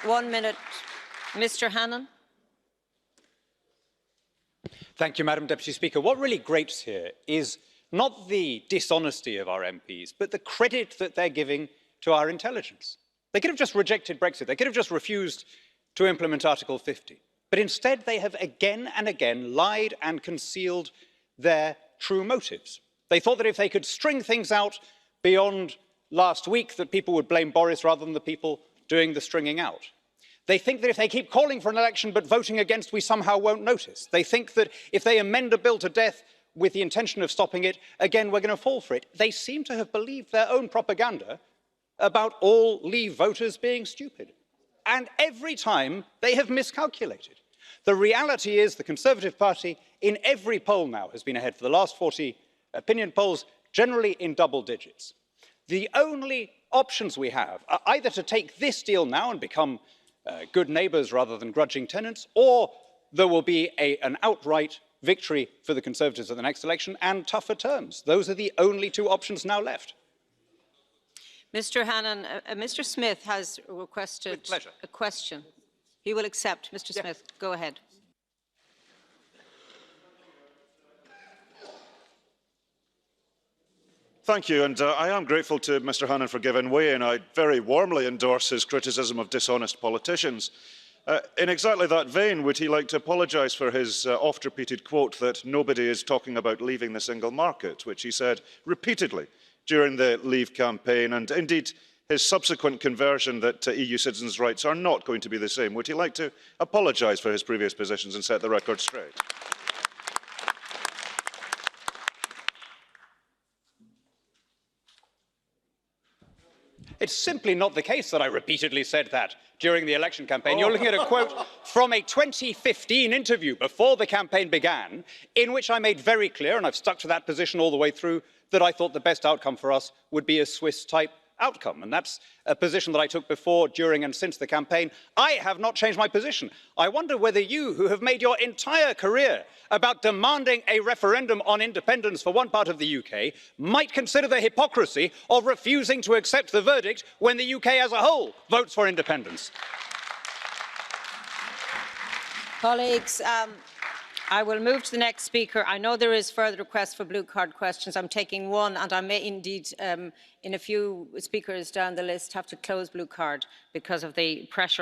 1 minute. Mr. Hannan. Thank you, Madam Deputy Speaker. What really grates here is not the dishonesty of our MPs, but the credit that they're giving to our intelligence. They could have just rejected Brexit. They could have just refused to implement Article 50. But instead, they have again and again lied and concealed their true motives. They thought that if they could string things out beyond last week, that people would blame Boris rather than the people doing the stringing out. They think that if they keep calling for an election but voting against, we somehow won't notice. They think that if they amend a bill to death with the intention of stopping it, again, we're going to fall for it. They seem to have believed their own propaganda about all Leave voters being stupid. And every time they have miscalculated. The reality is the Conservative Party in every poll now has been ahead for the last 40 opinion polls, generally in double digits. The only options we have are either to take this deal now and become good neighbours rather than grudging tenants, or there will be an outright victory for the Conservatives at the next election and tougher terms. Those are the only two options now left. Mr. Hannan, Mr. Smith has requested a question. He will accept. Mr. Smith, go ahead. Thank you, and I am grateful to Mr. Hannan for giving way, and I very warmly endorse his criticism of dishonest politicians. In exactly that vein, would he like to apologise for his oft-repeated quote that nobody is talking about leaving the single market, which he said repeatedly during the Leave campaign, and indeed his subsequent conversion that EU citizens' rights are not going to be the same? Would he like to apologise for his previous positions and set the record straight? It's simply not the case that I repeatedly said that during the election campaign. You're looking at a quote from a 2015 interview before the campaign began, in which I made very clear, and I've stuck to that position all the way through, that I thought the best outcome for us would be a Swiss-type outcome. And that's a position that I took before, during and since the campaign. I have not changed my position. I wonder whether you, who have made your entire career about demanding a referendum on independence for one part of the UK, might consider the hypocrisy of refusing to accept the verdict when the UK as a whole votes for independence. Colleagues, I will move to the next speaker. I know there is further requests for blue card questions. I'm taking one, and I may indeed, in a few speakers down the list, have to close blue card because of the pressure.